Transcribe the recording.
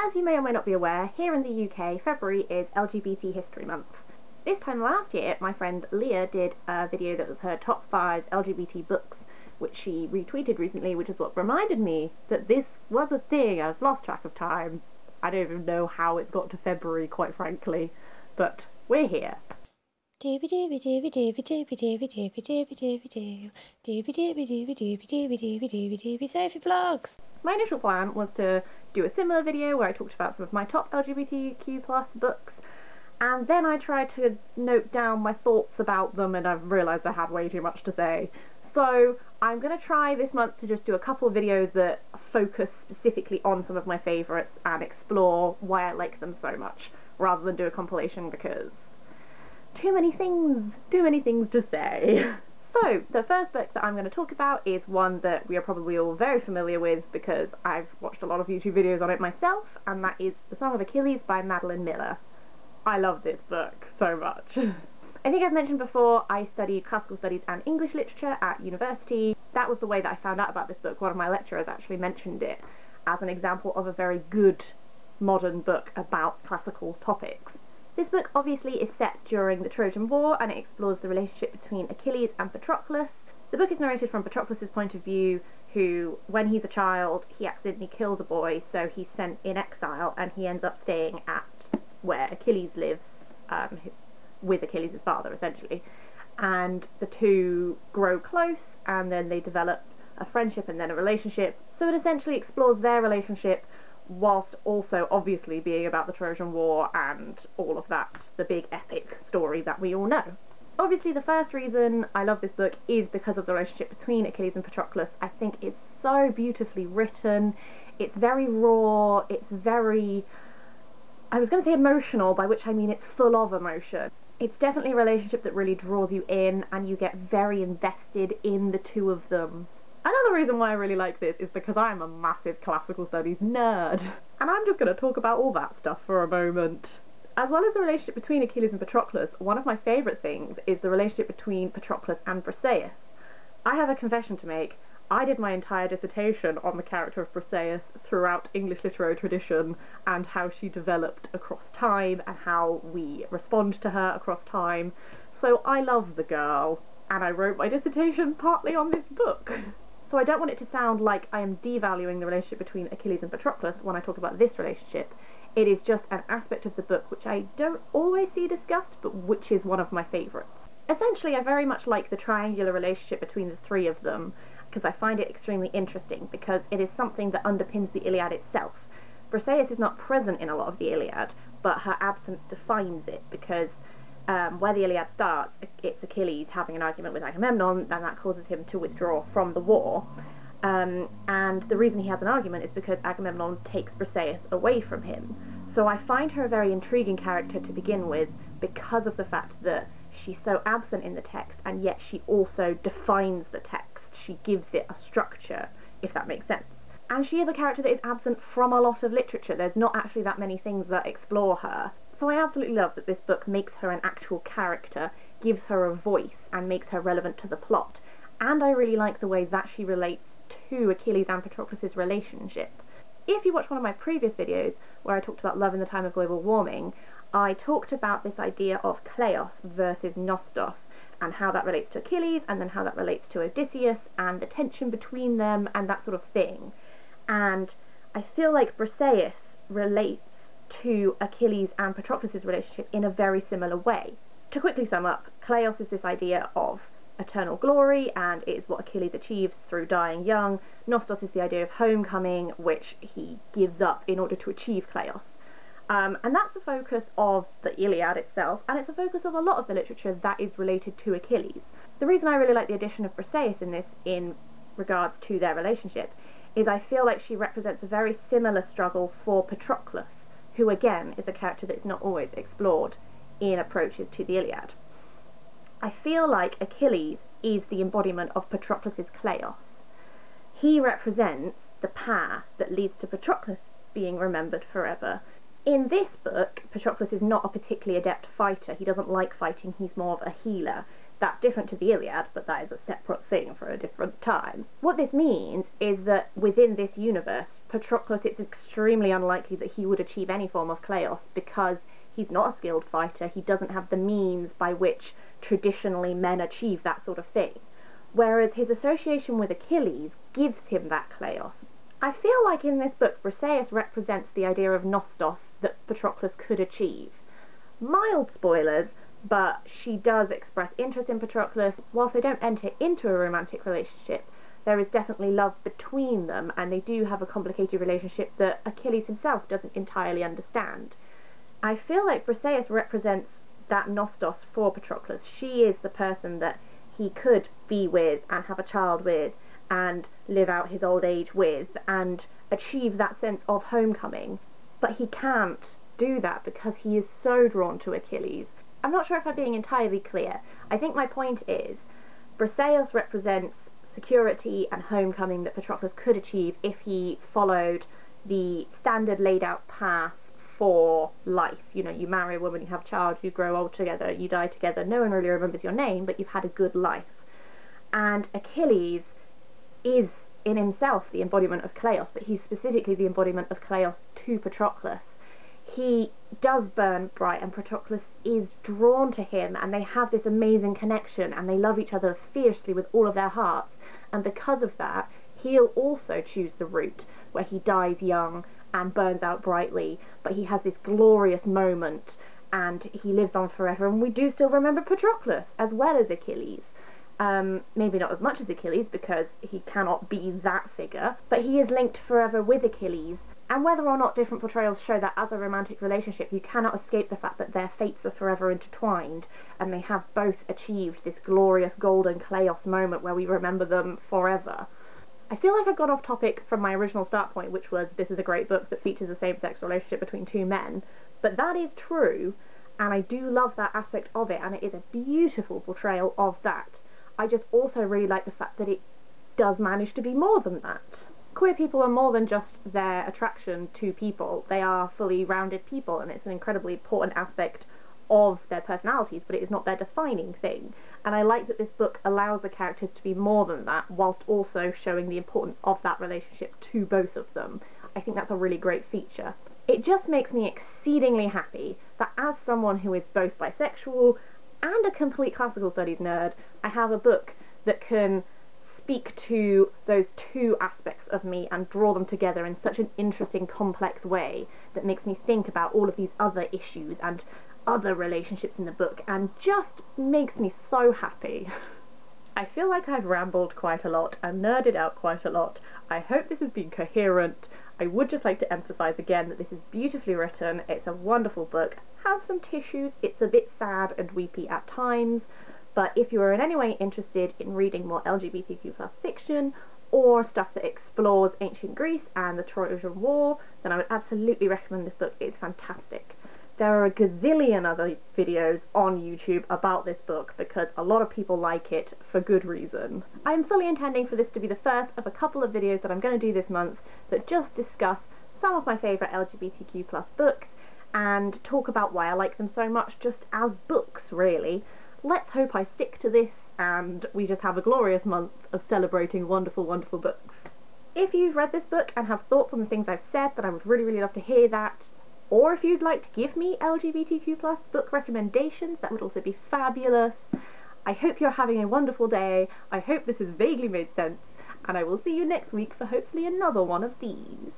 As you may or may not be aware, here in the UK, February is LGBT History Month. This time last year, my friend Leah did a video that was her top 5 LGBT books, which she retweeted recently, which is what reminded me that this was a thing. I've lost track of time. I don't even know how it got to February, quite frankly, but we're here. Sophie Vlogs. My initial plan was to do a similar video where I talked about some of my top LGBTQ plus books, and then I tried to note down my thoughts about them, and I've realised I had way too much to say. So I'm going to try this month to just do a couple of videos that focus specifically on some of my favourites and explore why I like them so much, rather than do a compilation because too many things to say. So, the first book that I'm going to talk about is one that we are probably all very familiar with because I've watched a lot of YouTube videos on it myself, and that is The Song of Achilles by Madeline Miller. I love this book so much. I think I've mentioned before, I studied classical studies and English literature at university. That was the way that I found out about this book. One of my lecturers actually mentioned it as an example of a very good modern book about classical topics. This book obviously is set during the Trojan War, and it explores the relationship between Achilles and Patroclus. The book is narrated from Patroclus' point of view, who, when he's a child, he accidentally kills a boy, so he's sent in exile, and he ends up staying at where Achilles lives, with Achilles' father, essentially. And the two grow close, and then they develop a friendship and then a relationship. So it essentially explores their relationship, whilst also obviously being about the Trojan War and all of that, the big epic story that we all know. Obviously the first reason I love this book is because of the relationship between Achilles and Patroclus. I think it's so beautifully written, it's very raw, it's very, I was going to say emotional, by which I mean it's full of emotion. It's definitely a relationship that really draws you in, and you get very invested in the two of them. Another reason why I really like this is because I'm a massive classical studies nerd, and I'm just going to talk about all that stuff for a moment. As well as the relationship between Achilles and Patroclus, one of my favourite things is the relationship between Patroclus and Briseis. I have a confession to make. I did my entire dissertation on the character of Briseis throughout English literary tradition, and how she developed across time, and how we respond to her across time. So I love the girl, and I wrote my dissertation partly on this book. So I don't want it to sound like I am devaluing the relationship between Achilles and Patroclus when I talk about this relationship. It is just an aspect of the book which I don't always see discussed, but which is one of my favourites. Essentially, I very much like the triangular relationship between the three of them, because I find it extremely interesting, because it is something that underpins the Iliad itself. Briseis is not present in a lot of the Iliad, but her absence defines it, because where the Iliad starts, it's Achilles having an argument with Agamemnon, and that causes him to withdraw from the war. And the reason he has an argument is because Agamemnon takes Briseis away from him. So I find her a very intriguing character to begin with, because of the fact that she's so absent in the text, and yet she also defines the text. She gives it a structure, if that makes sense. And she is a character that is absent from a lot of literature. There's not actually that many things that explore her. So I absolutely love that this book makes her an actual character, gives her a voice, and makes her relevant to the plot. And I really like the way that she relates to Achilles and Patroclus' relationship. If you watch one of my previous videos, where I talked about love in the time of global warming, I talked about this idea of kleos versus nostos, and how that relates to Achilles, and then how that relates to Odysseus, and the tension between them, and that sort of thing. And I feel like Briseis relates to Achilles and Patroclus' relationship in a very similar way. To quickly sum up, kleos is this idea of eternal glory, and it is what Achilles achieves through dying young. Nostos is the idea of homecoming, which he gives up in order to achieve kleos. And that's the focus of the Iliad itself, and it's the focus of a lot of the literature that is related to Achilles. The reason I really like the addition of Briseis in this, in regards to their relationship, is I feel like she represents a very similar struggle for Patroclus, who again is a character that is not always explored in approaches to the Iliad. I feel like Achilles is the embodiment of Patroclus' kleos. He represents the path that leads to Patroclus being remembered forever. In this book, Patroclus is not a particularly adept fighter. He doesn't like fighting, he's more of a healer. That's different to the Iliad, but that is a separate thing for a different time. What this means is that within this universe, Patroclus, it's extremely unlikely that he would achieve any form of kleos because he's not a skilled fighter. He doesn't have the means by which traditionally men achieve that sort of thing. Whereas his association with Achilles gives him that kleos. I feel like in this book, Briseis represents the idea of nostos that Patroclus could achieve. Mild spoilers, but she does express interest in Patroclus. Whilst they don't enter into a romantic relationship, there is definitely love between them, and they do have a complicated relationship that Achilles himself doesn't entirely understand. I feel like Briseis represents that nostos for Patroclus. She is the person that he could be with and have a child with and live out his old age with and achieve that sense of homecoming. But he can't do that because he is so drawn to Achilles. I'm not sure if I'm being entirely clear. I think my point is Briseis represents security and homecoming that Patroclus could achieve if he followed the standard laid out path for life. You know, you marry a woman, you have a child, you grow old together, you die together, no one really remembers your name, but you've had a good life. And Achilles is in himself the embodiment of kleos, but he's specifically the embodiment of kleos to Patroclus. He does burn bright and Patroclus is drawn to him, and they have this amazing connection and they love each other fiercely with all of their hearts, and because of that he'll also choose the route where he dies young and burns out brightly, but he has this glorious moment and he lives on forever, and we do still remember Patroclus as well as Achilles. Maybe not as much as Achilles because he cannot be that figure, but he is linked forever with Achilles. And whether or not different portrayals show that as a romantic relationship, you cannot escape the fact that their fates are forever intertwined, and they have both achieved this glorious golden kleos moment where we remember them forever. I feel like I've gone off topic from my original start point, which was this is a great book that features a same-sex relationship between two men, but that is true, and I do love that aspect of it, and it is a beautiful portrayal of that. I just also really like the fact that it does manage to be more than that. Queer people are more than just their attraction to people. They are fully rounded people, and it's an incredibly important aspect of their personalities, but it is not their defining thing. And I like that this book allows the characters to be more than that, whilst also showing the importance of that relationship to both of them. I think that's a really great feature. It just makes me exceedingly happy that as someone who is both bisexual and a complete classical studies nerd, I have a book that can speak to those two aspects of me and draw them together in such an interesting, complex way that makes me think about all of these other issues and other relationships in the book, and just makes me so happy. I feel like I've rambled quite a lot and nerded out quite a lot. I hope this has been coherent. I would just like to emphasise again that this is beautifully written, it's a wonderful book, have some tissues, it's a bit sad and weepy at times, but if you are in any way interested in reading more LGBTQ+ fiction or stuff that explores ancient Greece and the Trojan War, then I would absolutely recommend this book. It's fantastic. There are a gazillion other videos on YouTube about this book because a lot of people like it for good reason. I'm fully intending for this to be the first of a couple of videos that I'm going to do this month that just discuss some of my favourite LGBTQ+ books and talk about why I like them so much just as books, really. Let's hope I stick to this and we just have a glorious month of celebrating wonderful, wonderful books. If you've read this book and have thoughts on the things I've said, then I would really, really love to hear that. Or if you'd like to give me LGBTQ+ book recommendations, that would also be fabulous. I hope you're having a wonderful day. I hope this has vaguely made sense, and I will see you next week for hopefully another one of these.